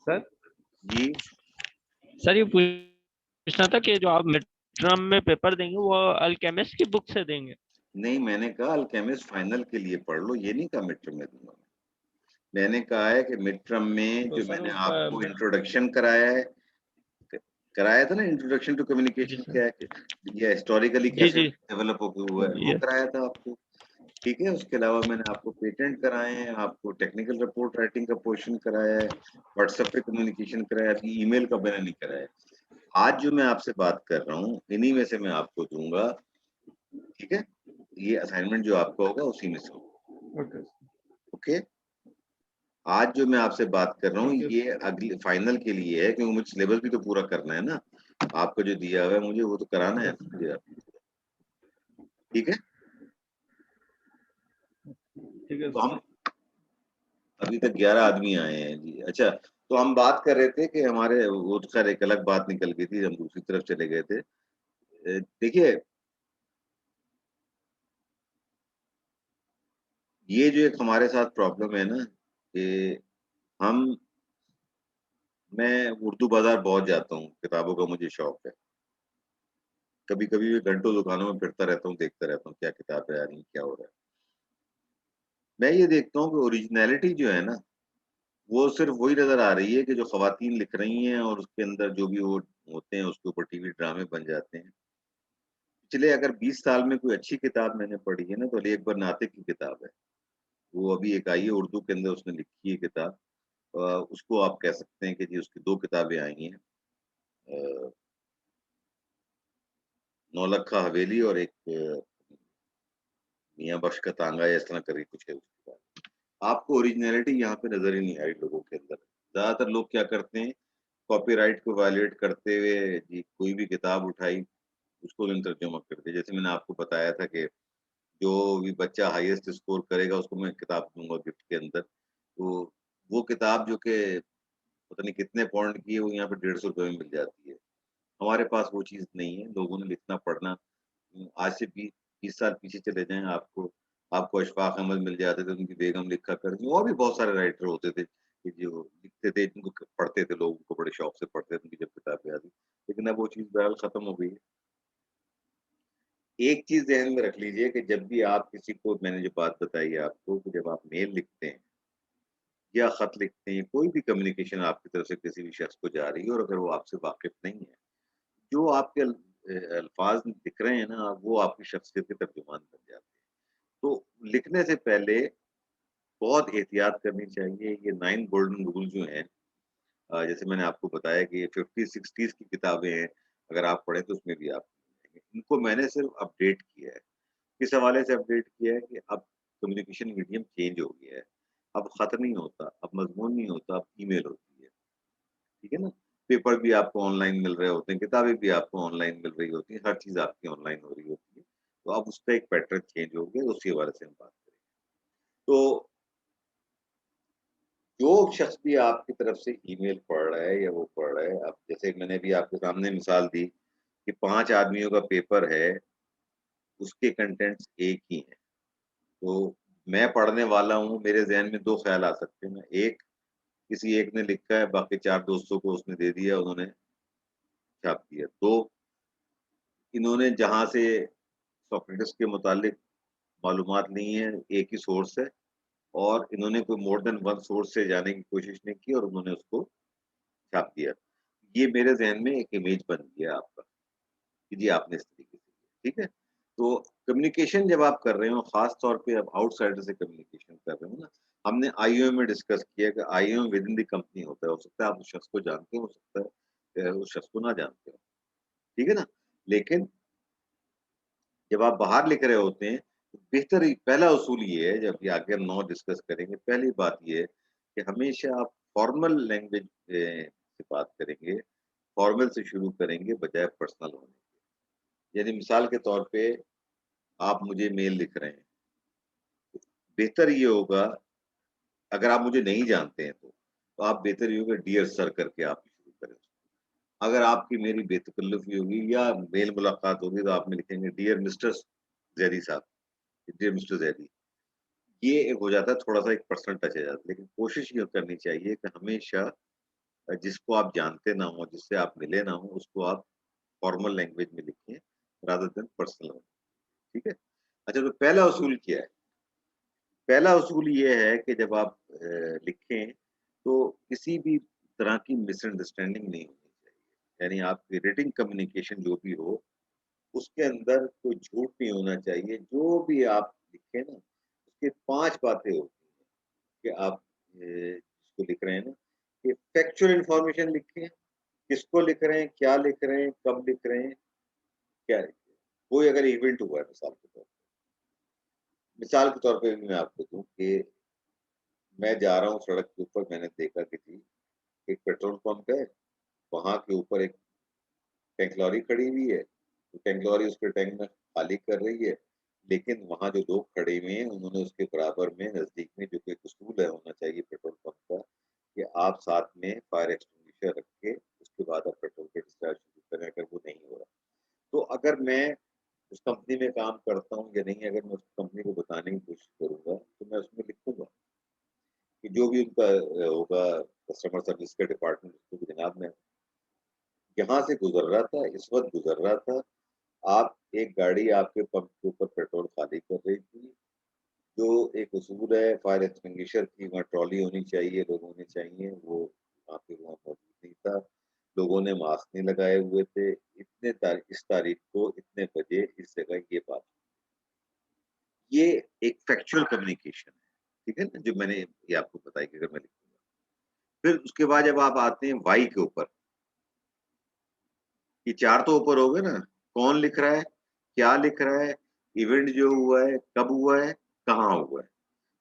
Sir जी sir ये पूछना था कि जो आप मिड टर्म में पेपर देंगे वो अल्केमिस्ट की बुक से देंगे? नहीं, मैंने कहा अल्केमिस्ट फाइनल के लिए पढ़ लो, ये नहीं कहा मिड टर्म में दूंगा। मैंने कहा है कि मिड टर्म में तो जो सर मैंने उसका आपको इंट्रोडक्शन कराया है, कराया था ना, इंट्रोडक्शन टू जी कम्युनिकेशन सर। क्या है, ये हिस्टोरिकली जी कैसे जी डेवलप हो हुआ है, वो ये कराया था आपको। ठीक है, उसके अलावा मैंने आपको पेटेंट कराए हैं, आपको टेक्निकल रिपोर्ट राइटिंग का पोर्शन कराया है, व्हाट्सएप पे कम्युनिकेशन कराया है, अभी ईमेल का मैंने नहीं कराया है। आज जो मैं आपसे बात कर रहा हूँ, इन्हीं में से मैं आपको दूंगा। ठीक है, ये असाइनमेंट जो आपका होगा उसी में से होगा। ओके ओके, आज जो मैं आपसे बात कर रहा हूँ ओके ये अगले फाइनल के लिए है, क्योंकि मुझे सिलेबस भी तो पूरा करना है ना। आपको जो दिया हुआ है मुझे वो तो कराना है ना मुझे। ठीक है, ठीक है तो हम अभी तक 11 आदमी आए हैं जी। अच्छा, तो हम बात कर रहे थे कि हमारे, वो तो खैर एक अलग बात निकल गई थी, हम दूसरी तरफ चले गए थे। देखिए, ये जो एक हमारे साथ प्रॉब्लम है ना कि हम मैं उर्दू बाजार बहुत जाता हूँ, किताबों का मुझे शौक है। कभी कभी मैं घंटों दुकानों में फिरता रहता हूँ, देखता रहता हूँ क्या किताबें आ रही हैं, क्या हो रहा है। मैं ये देखता हूँ कि ओरिजिनलिटी जो है ना, वो सिर्फ वही नजर आ रही है कि जो खवातीन लिख रही हैं और उसके अंदर जो भी वो होते हैं उसके ऊपर टीवी ड्रामे बन जाते हैं। पिछले अगर 20 साल में कोई अच्छी किताब मैंने पढ़ी है ना, तो अली अकबर नातिक की किताब है। वो अभी एक आई है उर्दू के अंदर, उसने लिखी है किताब। उसको आप कह सकते हैं कि जी उसकी 2 किताबें आई हैं। अ, नौलखा हवेली और एक मियाँ बख्श का तांगा, या इस तरह करके कुछ है उसके बाद। आपको ओरिजिनलिटी यहाँ पे नज़र ही नहीं आई लोगों के अंदर। ज़्यादातर लोग क्या करते हैं, कॉपीराइट को वायलेट करते हुए जी कोई भी किताब उठाई, उसको उन्होंने तर्जुमा कर दिया। जैसे मैंने आपको बताया था कि जो भी बच्चा हाईएस्ट स्कोर करेगा उसको मैं किताब दूँगा गिफ्ट के अंदर। तो वो किताब जो कि पता नहीं कितने पौंड की है, वो यहाँ पे ₹150 में मिल जाती है। हमारे पास वो चीज़ नहीं है। लोगों ने लिखना पढ़ना, आज से 20 साल पीछे चले जाएँ, आपको आपको अशफाक अहमद मिल जाते थे, उनकी बेगम लिखा करती, और भी बहुत सारे राइटर होते थे कि जो लिखते थे, जिनको पढ़ते थे लोग, उनको बड़े शौक से पढ़ते थे, उनकी जब किताबें आती। लेकिन अब वो चीज़ बहरहाल खत्म हो गई है। एक चीज़ ज़हन में रख लीजिए कि जब भी आप किसी को, मैंने जो बात बताई है आपको, कि जब आप मेल लिखते हैं या खत लिखते हैं, कोई भी कम्युनिकेशन आपकी तरफ से किसी भी शख्स को जा रही है और अगर वो आपसे वाकिफ नहीं है, जो आपके अल्फाज दिख रहे हैं ना, वो आपकी शख्सियत के तर्जुमान बन जाते हैं। तो लिखने से पहले बहुत एहतियात करनी चाहिए। ये 9 गोल्डन रूल जो हैं, जैसे मैंने आपको बताया कि ये 50-60s की किताबें हैं, अगर आप पढ़ें तो उसमें भी आप मिलेंगे। इनको मैंने सिर्फ अपडेट किया है। किस हवाले से अपडेट किया है कि अब कम्युनिकेशन मीडियम चेंज हो गया है। अब खत नहीं होता, अब मज़मून नहीं होता, अब ईमेल होती है। ठीक है ना? पेपर भी आपको ऑनलाइन मिल रहे होते हैं, किताबें भी आपको ऑनलाइन मिल रही होती हैं, हर चीज़ आपकी ऑनलाइन हो रही होती है। तो अब उसका एक पैटर्न चेंज हो गया, उसी हवाले से हम बात करेंगे। तो जो शख्स भी आपकी तरफ से ईमेल पढ़ रहा है या वो पढ़ रहा है, अब जैसे मैंने भी आपके सामने मिसाल दी कि 5 आदमियों का पेपर है, उसके कंटेंट्स एक ही हैं। तो मैं पढ़ने वाला हूँ, मेरे ज़हन में 2 ख़्याल आ सकते हैं ना। एक, किसी एक ने लिखा है, बाकी 4 दोस्तों को उसने दे दिया, उन्होंने छाप दिया। 2, इन्होंने जहाँ से सोक्रेटिस के मुतालिक मालूमात ली हैं, एक ही सोर्स है, और इन्होंने कोई मोर देन वन सोर्स से जाने की कोशिश नहीं की और उन्होंने उसको छाप दिया। ये मेरे ज़हन में एक इमेज बन गया आपका, कि जी आपने इस तरीके से किया, ठीक है? तो कम्युनिकेशन जब आप कर रहे हो, ख़ास तौर पे अब आउटसाइडर से कम्युनिकेशन कर रहे हो ना, हमने आईओएम में डिस्कस किया कि आईओएम विदिन द कंपनी होता है। हो सकता है आप उस शख्स को जानते हो सकता है उस शख्स को ना जानते हो, ठीक है ना? लेकिन जब आप बाहर लिख रहे होते हैं, तो पहला उसूल ये है, जब ये आगे हम 9 डिस्कस करेंगे, पहली बात ये है कि हमेशा आप फॉर्मल लैंग्वेज से बात करेंगे, फॉर्मल से शुरू करेंगे बजाय पर्सनल होने के। यानी मिसाल के तौर पे आप मुझे मेल लिख रहे हैं, बेहतर ये होगा, अगर आप मुझे नहीं जानते हैं तो आप बेहतर ये होगा डियर सर करके आप शुरू करें। अगर आपकी मेरी बेतकल्लुफ़ी होगी या मेल मुलाकात होगी तो आप में लिखेंगे डियर मिस्टर ज़ैदी साहब, डियर मिस्टर ज़ैदी। ये एक हो जाता है, थोड़ा-सा एक पर्सनल टच आ जाता है, लेकिन कोशिश ये करनी चाहिए कि हमेशा जिसको आप जानते ना हो, जिससे आप मिले ना हो, उसको आप फॉर्मल लैंग्वेज में लिखिए रादर देन पर्सनल में, ठीक है? अच्छा, तो पहला उसूल क्या है? पहला उसूल ये है कि जब आप लिखें तो किसी भी तरह की मिसअंडरस्टैंडिंग नहीं होनी चाहिए। यानी आपकी रीडिंग कम्युनिकेशन जो भी हो, उसके अंदर कोई झूठ नहीं होना चाहिए। जो भी आप लिखें ना, उसकी 5 बातें होती हैं कि आप जिसको लिख रहे हैं ना, कि फैक्चुअल इन्फॉर्मेशन लिखें, किसको लिख रहे हैं, क्या लिख रहे हैं, कब लिख रहे हैं, क्या लिख रहे हैं। कोई अगर इवेंट हुआ है मिसाल के तौर पे मैं आपको दूँ कि मैं जा रहा हूँ सड़क के ऊपर, मैंने देखा कि जी एक पेट्रोल पंप है, वहाँ के ऊपर एक टैंक लॉरी खड़ी हुई है, तो टैंक लॉरी उसके टैंक में खाली कर रही है, लेकिन वहाँ जो लोग खड़े हुए हैं, उन्होंने उसके बराबर में नज़दीक में जो कि एक उसूल है होना चाहिए पेट्रोल पंप का, कि आप साथ में फायर एक्सटिंग्विशर रख के उसके बाद आप पेट्रोल का डिस्चार्ज शुरू करें, अगर वो नहीं हो रहा। तो अगर मैं उस कंपनी में काम करता हूँ या नहीं, अगर मैं उस कंपनी को बताने की कोशिश करूँगा, तो मैं उसमें लिखूँगा कि जो भी उनका होगा कस्टमर सर्विस का डिपार्टमेंट, उसको कि जनाब मैं यहाँ से गुज़र रहा था, इस वक़्त गुज़र रहा था, आप एक गाड़ी आपके पंप के ऊपर पेट्रोल खाली कर रही थी, जो एक उसूल है फायर एक्सटिंग्विशर की वहाँ ट्रॉली होनी चाहिए, लोग होने चाहिए, वो वहाँ पे वहाँ मौजूद नहीं था। लोगों ने मास्क नहीं लगाए हुए थे, इस तारीख को इतने बजे इस जगह ये बात। ये एक फैक्चुअल कम्युनिकेशन है, ठीक है ना? जो मैंने ये आपको बताई कि अगर मैं लिखूँगा। फिर उसके बाद जब आप आते हैं व्हाई के ऊपर, ये 4 तो ऊपर हो गए ना, कौन लिख रहा है, क्या लिख रहा है, इवेंट जो हुआ है, कब हुआ है, कहाँ हुआ है।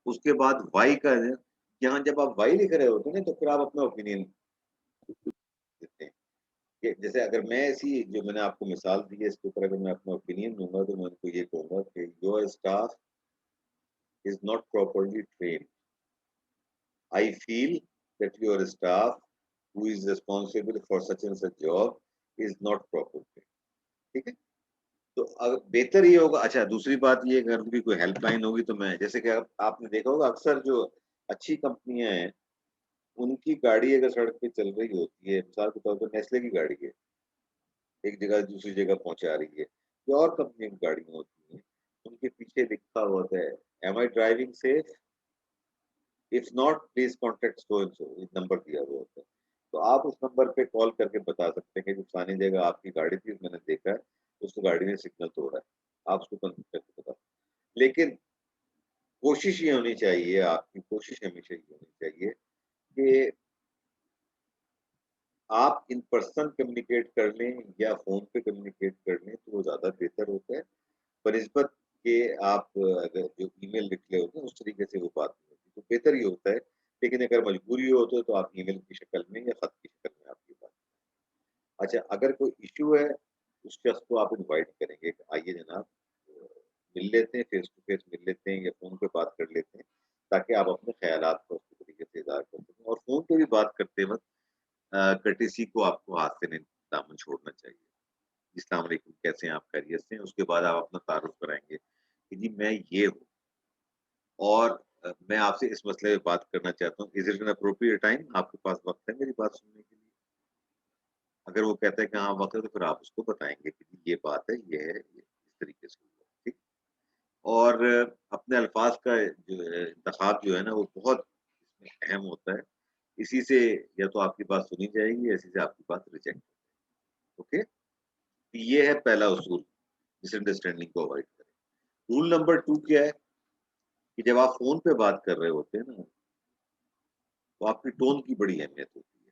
उसके बाद व्हाई का है, यहाँ जब आप व्हाई लिख रहे होते हैं ना, तो फिर आप अपना ओपिनियन देते हैं। कि जैसे अगर मैं ऐसी जो मैंने आपको मिसाल दी है, इसके ऊपर अगर मैं अपना ओपिनियन दूँगा, तो मैं उनको ये कहूँगा कि your staff is not properly trained. I feel that your staff who is responsible for such and such job is not proper trained। ठीक है? तो बेहतर ये होगा। अच्छा, दूसरी बात ये, अगर भी कोई हेल्पलाइन होगी तो मैं, जैसे कि आपने देखा होगा अक्सर जो अच्छी कंपनियां हैं, उनकी गाड़ी अगर सड़क पे चल रही होती है, मिसाल के तौर पर नेस्ले की गाड़ी है, एक जगह से दूसरी जगह पहुंचा रही है, या और कंपनी की गाड़ियां होती हैं, उनके पीछे लिखा होता है, am I driving safe, if not please contact so and so, एक नंबर दिया हुआ होता है। तो आप उस नंबर पे कॉल करके बता सकते हैं कि जो फलानी जगह आपकी गाड़ी थी, मैंने देखा है उस गाड़ी ने सिग्नल तोड़ा है, आप उसको कंफर्म करके बता। लेकिन कोशिश ये होनी चाहिए, आपकी कोशिश हमेशा ये होनी चाहिए कि आप इन पर्सन कम्युनिकेट कर लें या फ़ोन पे कम्युनिकेट कर लें, तो वो ज़्यादा बेहतर होता है। बनिस्बत के आप अगर जो ईमेल लिख रहे होते हैं, उस तरीके से वो बात नहीं होती, तो बेहतर ये होता है। लेकिन अगर मजबूरी हो तो आप ईमेल की शक्ल में या खत की शक्ल में आपकी बात। अच्छा, अगर कोई इश्यू है, उस शख्स को आप इनवाइट करेंगे कि आइए जनाब, मिल लेते हैं, फेस टू फेस मिल लेते हैं या फ़ोन पे बात कर लेते हैं, ताकि आप अपने ख़यालात को अच्छे तरीके से इज़हार कर सकें। और फ़ोन पे भी बात करते वक़्त कर्टेसी को आपको हाथ से नहीं दामन छोड़ना चाहिए। अस्सलाम वालेकुम, कैसे हैं आप, खैरियत से हैं? उसके बाद आप अपना तारुफ कराएँगे कि जी मैं ये हूँ, और मैं आपसे इस मसले पे बात करना चाहता हूँ। Is it N appropriate time? आपके पास वक़्त है मेरी बात सुनने के लिए? अगर वो कहता है कि हाँ वक़्त है, तो फिर आप उसको बताएँगे कि जी ये बात है, ये है, ये इस तरीके से हुआ, ठीक? और अपने अल्फ़ाज़ का जो है इंतख़ाब जो है ना, वो बहुत इसमें अहम होता है। इसी से या तो आपकी बात सुनी जाएगी, या इसी से आपकी बात रिजेक्ट। ओके? ये है पहला उसूल, मिसअंडरस्टैंडिंग को अवॉइड करें। रूल नंबर 2 क्या है कि जब आप फ़ोन पे बात कर रहे होते हैं ना, तो आपकी टोन की बड़ी अहमियत होती है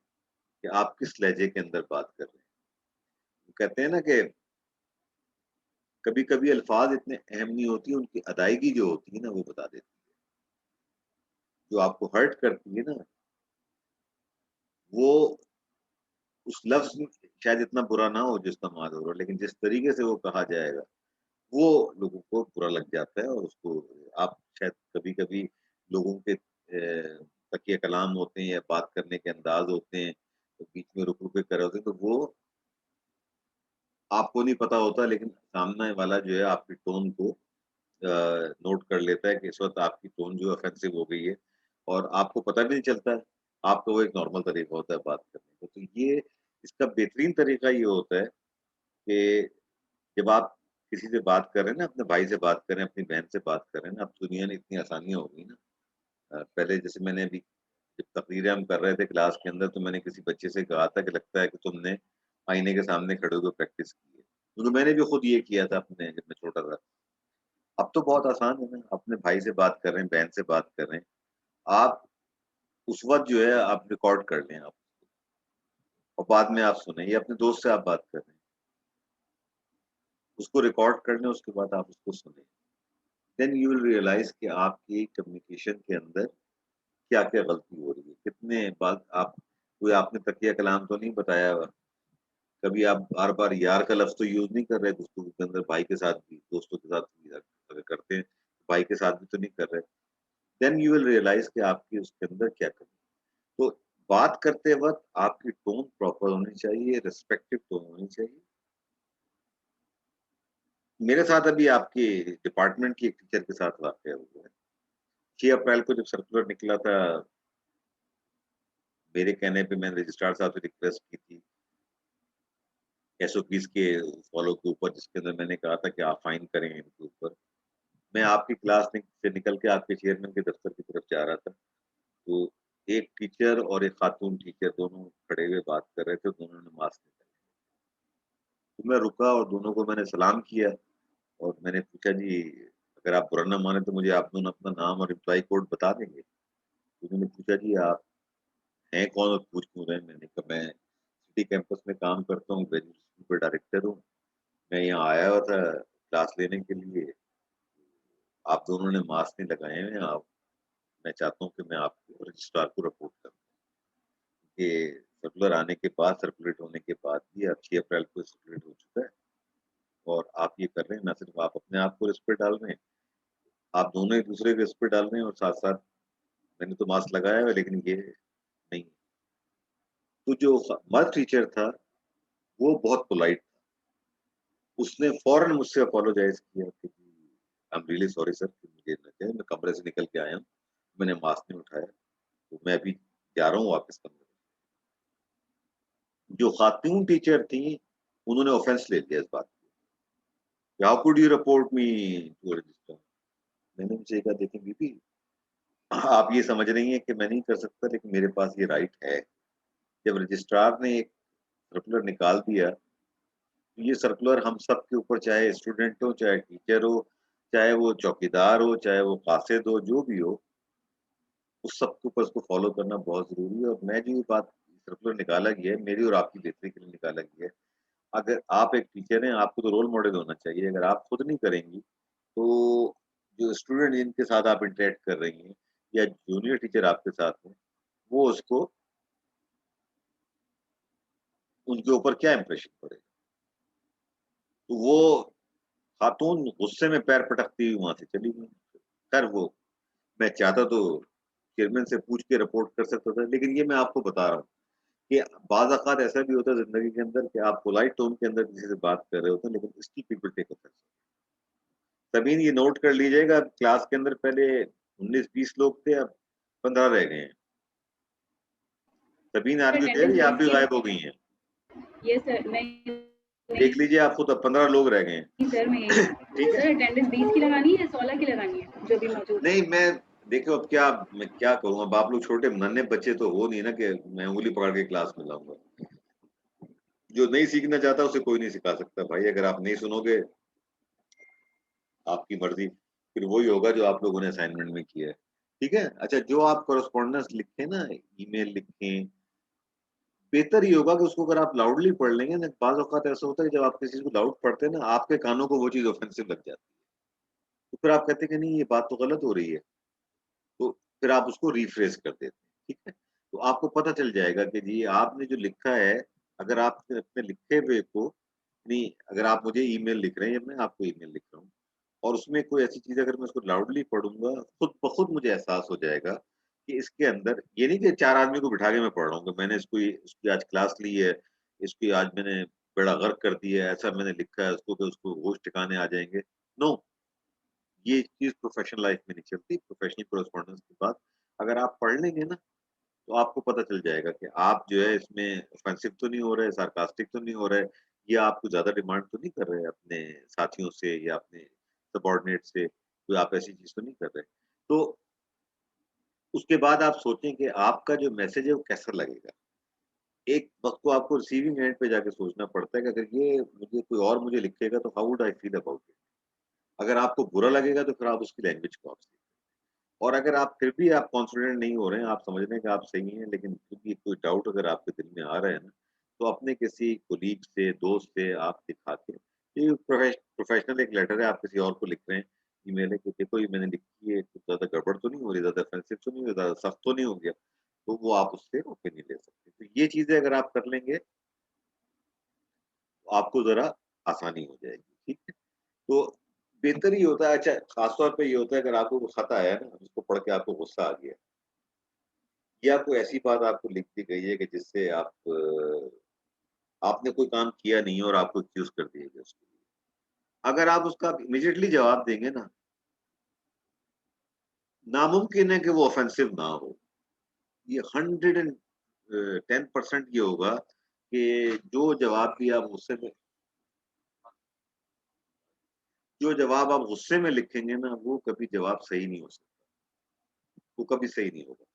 कि आप किस लहजे के अंदर बात कर रहे हैं। कहते हैं ना कि कभी-कभी अल्फ़ाज़ इतने अहम नहीं होती, उनकी अदायगी जो होती है ना, वो बता देती है। जो आपको हर्ट करती है ना, वो उस लफ्ज़ में शायद इतना बुरा ना हो जो इस्तेमाल हो रहा है, लेकिन जिस तरीके से वो कहा जाएगा, वो लोगों को बुरा लग जाता है, और उसको आप शायद कभी-कभी लोगों के तकिए कलाम होते हैं या बात करने के अंदाज़ होते हैं, तो बीच में रुक-रुक के कर रहे होते हैं, तो वो आपको नहीं पता होता, लेकिन सामने वाला जो है आपकी टोन को नोट कर लेता है कि इस वक़्त आपकी टोन जो ऑफ़ेंसिव हो गई है, और आपको पता भी नहीं चलता है। आपका वो एक नॉर्मल तरीका होता है बात करने का। तो ये इसका बेहतरीन तरीका ये होता है कि जब आप किसी से बात कर रहे हैं ना, अपने भाई से बात कर रहे हैं, अपनी बहन से बात कर रहे हैं ना, अब दुनिया में इतनी आसानियाँ हो गई ना। पहले जैसे मैंने अभी जब तकरीरें हम कर रहे थे क्लास के अंदर, तो मैंने किसी बच्चे से कहा था कि लगता है कि तुमने आईने के सामने खड़े होकर प्रैक्टिस की है। क्योंकि मैंने भी खुद ये किया था अपने जब मैं छोटा था। अब तो बहुत आसान है ना, अपने भाई से बात कर रहे हैं, बहन से बात कर रहे हैं। आप उस वक़्त जो है आप रिकॉर्ड कर लें आप और बाद में आप सुनें, या अपने दोस्त से आप बात कर रहे हैं, उसको रिकॉर्ड कर लें, उसके बाद आप उसको सुनें। देन यू विल रियलाइज़ कि आपकी कम्युनिकेशन के अंदर क्या-क्या गलती हो रही है। कितने बात आप कोई आपने तकिया कलाम तो नहीं बताया हुआ। कभी आप बार-बार यार का लफ्ज़ तो यूज़ नहीं कर रहे गुफ्तगू के अंदर, भाई के साथ भी, दोस्तों के साथ भी अगर करते हैं, भाई के साथ भी तो नहीं कर रहे। देन यू विल रियलाइज़ कि आपकी उसके अंदर क्या कमी है। तो बात करते वक़्त आपकी टोन प्रॉपर होनी चाहिए, रिस्पेक्टफुल टोन होनी चाहिए। मेरे साथ अभी आपके डिपार्टमेंट की एक टीचर के साथ वाक़या हुआ है। 6 अप्रैल को जब सर्कुलर निकला था, मेरे कहने पे मैंने रजिस्ट्रार साहब से रिक्वेस्ट की थी, एसओपीज़ के फॉलो के ऊपर, जिसके अंदर मैंने कहा था कि आप फाइन करें इनके ऊपर। मैं आपकी क्लास से निकल के आपके चेयरमैन के दफ्तर की तरफ जा रहा था, तो एक टीचर और एक खातून टीचर दोनों खड़े हुए बात कर रहे थे, दोनों ने मास्क नहीं पहने। तो मैं रुका और दोनों को मैंने सलाम किया और मैंने पूछा, जी अगर आप बुरा ना माने तो मुझे आप दोनों अपना नाम और एम्प्लॉयी कोड बता देंगे? तो उन्होंने पूछा, जी आप हैं कौन और पूछ क्यों रहे हैं? मैंने कहा, मैं सिटी कैंपस में काम करता हूँ, ग्रेजुएशन पे डायरेक्टर हूँ। मैं यहाँ आया हुआ था क्लास लेने के लिए। आप दोनों ने मास्क नहीं लगाए हुए हैं। आप मैं चाहता हूँ कि मैं आपको रजिस्ट्रार को रिपोर्ट करूँ। ये सर्कुलर आने के बाद, सर्कुलेट होने के बाद भी अब 6 अप्रैल को सर्कुलेट हो चुका है और आप ये कर रहे हैं, ना सिर्फ आप अपने आप को रिस्क पे डाल रहे हैं, आप दोनों एक-दूसरे को रिस्क पे डाल रहे हैं और साथ-साथ मैंने तो मास्क लगाया हुआ है लेकिन ये नहीं। तो जो मर्द टीचर था, वो बहुत पोलाइट था। उसने फ़ौरन मुझसे अपोलोजाइज़ किया कि I am really sorry sir कि मुझे लग गया, मैं कमरे से निकल के आया हूँ, मैंने मास्क नहीं उठाया, तो मैं अभी जा रहा हूँ वापस कमरे में। जो खातून टीचर थी, उन्होंने ऑफेंस ले लिया इस बात पे। How could you report me to register? मैंने उनसे कहा, देखिए बीबी, आप ये समझ रही हैं कि मैं नहीं कर सकता, लेकिन मेरे पास ये राइट है। जब रजिस्ट्रार ने एक सर्कुलर निकाल दिया, तो ये सर्कुलर हम सब के ऊपर, चाहे स्टूडेंट हो, चाहे टीचर हो, चाहे वो चौकीदार हो, चाहे वो कासिद हो, जो भी हो, उस सब के ऊपर उसको फॉलो करना बहुत ज़रूरी है। और मैं जो ये बात सर्कुलर निकाला गया है, मेरी और आपकी बेहतरी के लिए निकाला गया है। अगर आप एक टीचर हैं, आपको तो रोल मॉडल होना चाहिए। अगर आप खुद नहीं करेंगी, तो जो स्टूडेंट जिनके साथ आप इंटरैक्ट कर रही हैं या जूनियर टीचर आपके साथ हैं, वो उसको उनके ऊपर क्या इंप्रेशन पड़ेगा। तो वो खातून गुस्से में पैर पटकती हुई वहाँ से चली गई। खैर वो मैं चाहता तो चेयरमैन से पूछ के रिपोर्ट कर सकता था, लेकिन ये मैं आपको बता रहा हूँ कि बाज़ औक़ात ऐसा भी होता है ज़िंदगी के अंदर कि आप पोलाइट टोन के अंदर किसी से बात कर रहे होते हैं, लेकिन still people take offence. Sabeen ये नोट कर लीजिएगा, क्लास के अंदर पहले 19-20 लोग थे, अब 15 रह गए हैं। Sabeen are you there attendance या आप 20 भी की गायब हो गई हैं? यस सर, नहीं देख लीजिए, आप खुद अब 15 लोग रह गए हैं। नहीं सर, मैं यही ठीक है? सर अटेंडेंस 20 की लगानी है या 16 की लगानी है जो भी मौजूद है? नहीं, मैं देखो अब क्या मैं क्या करूँ, अब आप लोग छोटे नन्हे बच्चे तो हो नहीं ना कि मैं उँगली पकड़ के क्लास में लाऊँगा। जो नहीं सीखना चाहता उसे कोई नहीं सिखा सकता भाई, अगर आप नहीं सुनोगे, आपकी मर्ज़ी, फिर वही होगा जो आप लोगों ने असाइनमेंट में किया है। ठीक है? अच्छा, जो आप कॉरेस्पॉन्डेंस लिखें ना, ईमेल लिखें, बेहतर ये होगा कि उसको अगर आप लाउडली पढ़ लेंगे ना, बाज़ औक़ात ऐसा होता है कि जब आप किसी चीज़ को लाउड पढ़ते हैं ना, आपके कानों को वो चीज़ ऑफेंसिव लग जाती है। तो फिर आप कहते हैं कि नहीं, ये बात तो गलत हो रही है। तो फिर आप उसको रिफ्रेश कर देते हैं, ठीक है? तो आपको पता चल जाएगा कि जी आपने जो लिखा है, अगर आपने अपने लिखे हुए को नहीं, अगर आप मुझे ईमेल लिख रहे हैं या मैं आपको ईमेल लिख रहा हूँ और उसमें कोई ऐसी चीज़ अगर मैं उसको लाउडली पढ़ूँगा, खुद ब खुद मुझे एहसास हो जाएगा कि इसके अंदर ये नहीं कि 4 आदमी को बिठा के मैं पढ़ रहा हूँ कि मैंने इसकी आज क्लास ली है, इसकी आज मैंने बेड़ा गर्क कर दिया है, ऐसा मैंने लिखा है उसको कि उसको होश ठिकाने आ जाएँगे। नो, ये चीज़ प्रोफ़ेशनल लाइफ़ में नहीं चलती। प्रोफ़ेशनल कोरेस्पॉन्डेंस के बाद अगर आप पढ़ लेंगे ना, तो आपको पता चल जाएगा कि आप जो है इसमें ऑफेंसिव तो नहीं हो रहे, सार्कास्टिक तो नहीं हो रहे, या आपको ज़्यादा डिमांड तो नहीं कर रहे अपने साथियों से या अपने सबॉर्डिनेट से, कोई आप ऐसी चीज़ तो नहीं कर रहे। तो उसके बाद आप सोचें कि आपका जो मैसेज है वो कैसा लगेगा। एक वक़्त को आपको रिसीविंग एंड पे जाके सोचना पड़ता है कि अगर ये मुझे कोई और मुझे लिखेगा तो how would I feel about it? अगर आपको बुरा लगेगा तो फिर आप उसकी लैंग्वेज को आप सीखें। और अगर आप फिर भी आप कॉन्फिडेंट नहीं हो रहे हैं, आप समझ रहे हैं कि आप सही हैं, लेकिन फिर भी कोई डाउट अगर आपके दिल में आ रहा है ना, तो अपने किसी कोलीग से, दोस्त से आप दिखा के, ये प्रोफेशनल एक लेटर है, आप किसी और को लिख रहे हैं, ईमेल है कि देखो ये मैंने लिखी है, कुछ ज़्यादा गड़बड़ तो नहीं हो रही, ज़्यादा ऑफेंसिव तो नहीं हो रही, ज़्यादा सख्त तो नहीं हो गया, तो वो आप उससे ओपिनियन ले सकते हैं। तो ये चीज़ें अगर आप कर लेंगे, तो आपको ज़रा आसानी हो जाएगी, ठीक है? तो बेहतर ये होता है, अच्छा खास तौर पे ये होता है अगर आपको वो खत आया है ना, उसको पढ़ के आपको गुस्सा आ गया, या कोई ऐसी बात आपको लिख दी गई है कि जिससे आप आपने कोई काम किया नहीं है और आपको एक्यूज़ कर दिया गया उसके लिए। अगर आप उसका इमीडिएटली जवाब देंगे ना, नामुमकिन है कि वो ऑफेंसिव ना हो। ये 10% ये होगा कि जो जवाब भी आप गुस्से में जो जवाब आप गुस्से में लिखेंगे ना, वो कभी जवाब सही नहीं हो सकता, वो कभी सही नहीं होगा।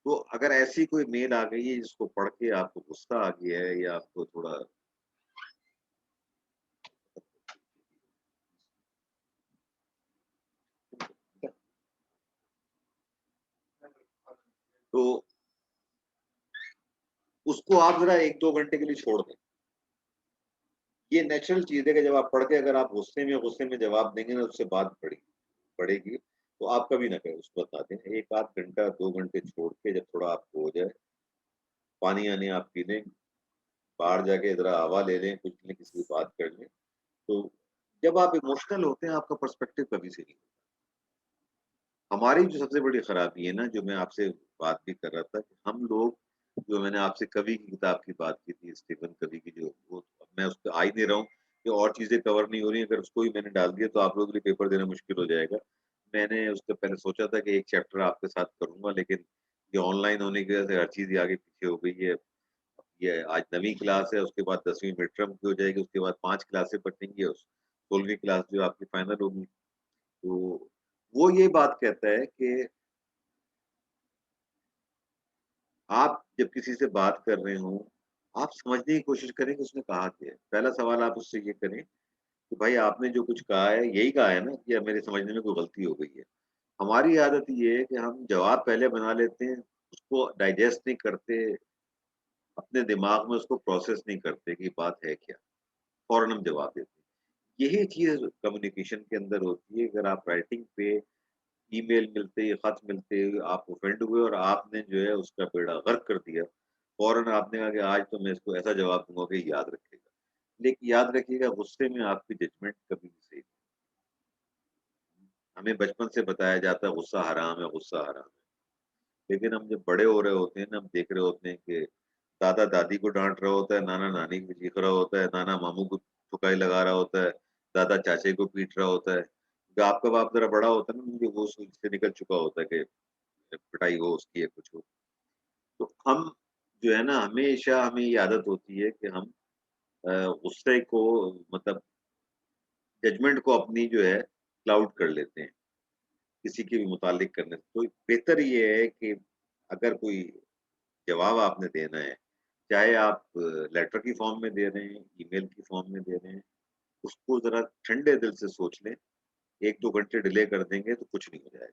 तो अगर ऐसी कोई मेल आ गई है जिसको पढ़ के आपको गुस्सा आ गया है या आपको थोड़ा तो उसको आप ज़रा 1-2 घंटे के लिए छोड़ दें। ये नेचुरल चीज़ है कि जब आप पढ़ के अगर आप गुस्से में जवाब देंगे ना, उससे बात बढ़ेगी, तो आप कभी ना करें, उसको बता दें। 1 आध घंटा, 2 घंटे छोड़ के जब थोड़ा आपको हो जाए, पानी-वानी आप पी लें, बाहर जाके ज़रा हवा ले लें, कुछ लें, किसी से बात कर लें। तो जब आप इमोशनल होते हैं, आपका पर्सपेक्टिव कभी सही नहीं। हमारी जो सबसे बड़ी खराबी है ना, जो मैं आपसे बात भी कर रहा था कि हम लोग जो मैंने आपसे कवि की किताब की बात की थी, स्टीफन कवि की जो वो अब मैं उस पे आ ही नहीं रहा हूँ कि और चीज़ें कवर नहीं हो रही हैं, अगर उसको ही मैंने डाल दिया तो आप लोगों के लिए पेपर देना मुश्किल हो जाएगा। मैंने उससे पहले सोचा था कि एक चैप्टर आपके साथ करूँगा, लेकिन ये ऑनलाइन होने की वजह से हर चीज़ ही आगे पीछे हो गई है। ये आज 9वीं क्लास है, उसके बाद 10वीं मिड टर्म की हो जाएगी, उसके बाद 5 क्लासें बचेंगी और 16वीं क्लास जो आपकी फाइनल होगी। तो वो ये बात कहता है कि आप जब किसी से बात कर रहे हों, आप समझने की कोशिश करें कि उसने कहा क्या है। पहला सवाल आप उससे ये करें कि भाई आपने जो कुछ कहा है, यही कहा है ना या मेरे समझने में कोई गलती हो गई है? हमारी आदत ये है कि हम जवाब पहले बना लेते हैं, उसको डाइजेस्ट नहीं करते, अपने दिमाग में उसको प्रोसेस नहीं करते कि बात है क्या, फौरन हम जवाब देते हैं। यही चीज़ कम्युनिकेशन के अंदर होती है, अगर आप राइटिंग पे ईमेल मिलते, खत मिलते आप ऑफेंड हुए और आपने जो है उसका बेड़ा गर्क कर दिया। फ़ौरन आपने कहा कि आज तो मैं इसको ऐसा जवाब दूँगा कि याद रखेगा। लेकिन याद रखिएगा गुस्से में आपकी जजमेंट कभी नहीं सही। हमें बचपन से बताया जाता है गुस्सा हराम है, गुस्सा हराम है। लेकिन हम जब बड़े हो रहे होते हैं ना, हम देख रहे होते हैं कि दादा-दादी को डाँट रहा होता है, नाना-नानी को चीख रहा होता है, नाना-मामू को थुकाई लगा रहा होता है, दादा-चाचे को पीट रहा होता है। जब आपका बाप ज़रा बड़ा होता है ना, मुझे वो सोच से निकल चुका होता है कि पिटाई हो उसकी या कुछ हो। तो हम जो है ना हमेशा हमें ये आदत होती है कि हम अ, गुस्से को मतलब जजमेंट को अपनी जो है क्लाउड कर लेते हैं, किसी के भी मुतालिक करने से। तो बेहतर ये है कि अगर कोई जवाब आपने देना है, चाहे आप लेटर की फॉर्म में दे रहे हैं, ईमेल की फॉर्म में दे रहे हैं, उसको ज़रा ठंडे दिल से सोच लें। 1-2 घंटे डिले कर देंगे तो कुछ नहीं हो जाएगा,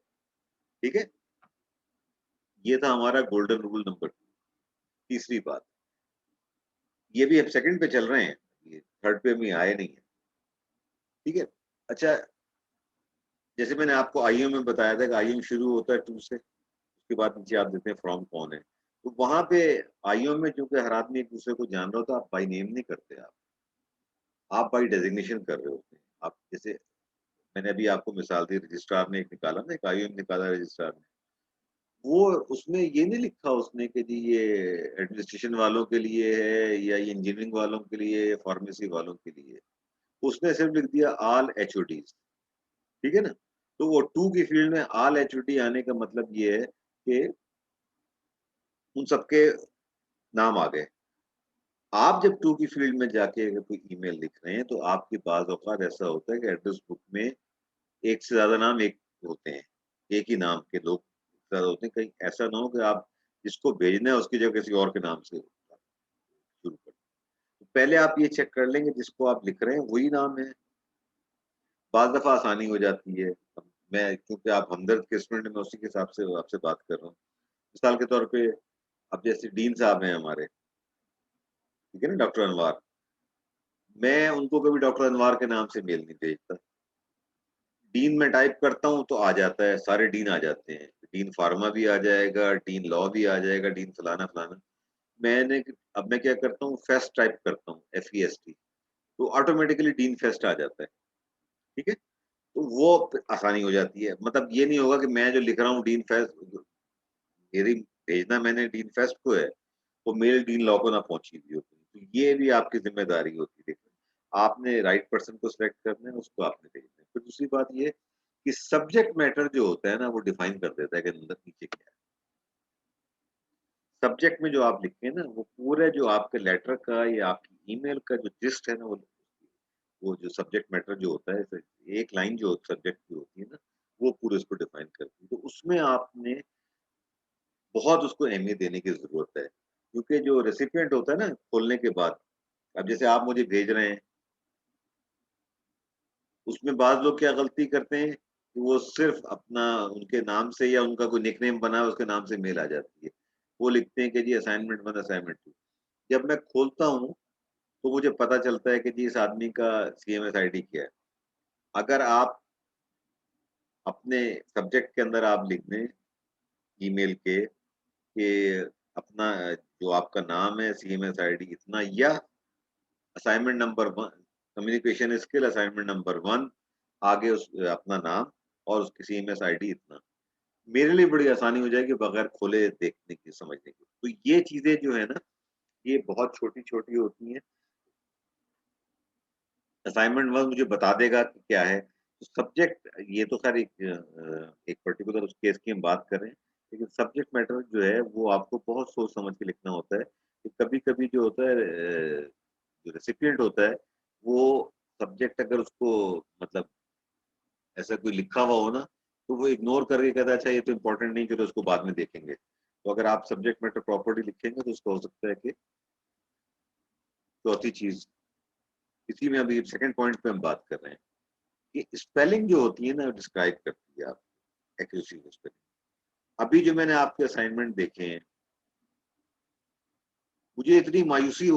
ठीक है? ये था हमारा गोल्डन रूल नंबर 2। तीसरी बात, ये भी अब सेकंड पे चल रहे हैं, ये थर्ड पे अभी आए नहीं है, ठीक है? अच्छा, जैसे मैंने आपको आईएम में बताया था कि आईएम शुरू होता है टू से, उसके बाद नीचे आप देते हैं फ्रॉम कौन है। तो वहाँ पे आईएम में चूँकि हर आदमी एक-दूसरे को जान रहा होता है, आप बाय नेम नहीं करते आप बाय डेजिग्नेशन कर रहे होते हैं। आप जैसे मैंने अभी आपको मिसाल दी, रजिस्ट्रार ने एक निकाला ना, एक आईएम निकाला रजिस्ट्रार ने। वो उसमें ये नहीं लिखा उसने कि जी ये एडमिनिस्ट्रेशन वालों के लिए है या ये इंजीनियरिंग वालों के लिए या फार्मेसी वालों के लिए है। उसने सिर्फ लिख दिया ऑल एचओडीज़, ठीक है ना? तो वो 2 की फील्ड में ऑल एचओडी आने का मतलब ये है कि उन सबके नाम आ गए। आप जब टू की फील्ड में जाके अगर कोई ईमेल लिख रहे हैं, तो आपके बाज़ औक़ात ऐसा होता है कि एड्रेस बुक में एक से ज़्यादा नाम एक होते हैं। एक ही नाम के लोग ज़्यादा होते हैं, कहीं ऐसा ना हो कि आप जिसको भेजना है उसकी जगह किसी और के नाम से शुरू कर। तो पहले आप ये चेक कर लेंगे जिसको आप लिख रहे हैं वही नाम है। बाज़ दफ़ा आसानी हो जाती है। अब मैं क्योंकि आप हमदर्द के स्टूडेंट हैं, मैं उसी के हिसाब से आपसे बात कर रहा हूँ। मिसाल के तौर पे अब जैसे डीन साहब हैं हमारे, ठीक है ना, डॉक्टर अनवार। मैं उनको कभी डॉक्टर अनवार के नाम से मेल नहीं भेजता। डीन में टाइप करता हूँ तो आ जाता है, सारे डीन आ जाते हैं। डीन फार्मा भी आ जाएगा, डीन लॉ भी आ जाएगा, डीन फलाना-फलाना। मैंने अब मैं क्या करता हूँ, फेस्ट टाइप करता हूँ, FEST, तो ऑटोमैटिकली डीन फेस्ट आ जाता है, ठीक है? तो वो आसानी हो जाती है। मतलब ये नहीं होगा कि मैं जो लिख रहा हूँ डीन फेस्ट, मेरी भेजना मैंने डीन फेस्ट को है, वो मेल डीन लॉ को ना पहुँची हुई होती है। तो ये भी आपकी ज़िम्मेदारी होती है। देखिए, आपने राइट पर्सन को सिलेक्ट करना है, उसको आपने भेजना है। फिर दूसरी बात ये कि सब्जेक्ट मैटर जो होता है ना, वो डिफाइन कर देता है कि अंदर नीचे क्या है। सब्जेक्ट में जो आप लिखते हैं ना, वो पूरे जो आपके लेटर का या आपकी ईमेल का जो जिस्ट है ना, वो जो सब्जेक्ट मैटर जो होता है, एक लाइन जो सब्जेक्ट की होती है ना, वो पूरे उसको डिफाइन करती है। तो उसमें आपने बहुत उसको अहमियत देने की ज़रूरत है। क्योंकि जो रेसिपिएंट होता है ना, खोलने के बाद, अब जैसे आप मुझे भेज रहे हैं, उसमें बाज़ लोग क्या गलती करते हैं कि वो सिर्फ़ अपना उनके नाम से या उनका कोई निकनेम बना है, उसके नाम से मेल आ जाती है। वो लिखते हैं कि जी असाइनमेंट 1, असाइनमेंट 2। जब मैं खोलता हूँ, तो मुझे पता चलता है कि जी इस आदमी का CMS आईडी क्या है। अगर आप अपने सब्जेक्ट के अंदर आप लिख दें ईमेल के कि अपना जो आपका नाम है, CMS आईडी इतना या assignment number 1, communication skill assignment number 1, आगे उस अपना नाम और उसकी CMS आईडी इतना। मेरे लिए बड़ी आसानी हो जाएगी बगैर खोले देखने की, समझने की। तो ये चीज़ें जो है ना, ये बहुत छोटी-छोटी होती हैं। असाइनमेंट 1 मुझे बता देगा कि क्या है। तो सब्जेक्ट ये तो ख़ैर एक पर्टिकुलर उस केस की हम बात कर रहे हैं। लेकिन सब्जेक्ट मैटर जो है वो आपको बहुत सोच समझ के लिखना होता है। कि कभी-कभी जो होता है जो रेसिपिएंट होता है, वो सब्जेक्ट अगर उसको मतलब ऐसा कोई लिखा हुआ हो ना, तो वो इग्नोर करके कहता है अच्छा ये तो इम्पोर्टेंट नहीं, चलो इसको बाद में देखेंगे। तो अगर आप सब्जेक्ट मैटर प्रॉपर्ली लिखेंगे तो उसका हो सकता है कि चौथी चीज़, इसी में अभी सेकंड पॉइंट पे हम बात कर रहे हैं कि स्पेलिंग जो होती है ना डिस्क्राइब करती है आप एक्यूरेसी ऑफ स्पेलिंग। अभी जो मैंने आपके असाइनमेंट देखे हैं, मुझे इतनी मायूसी हो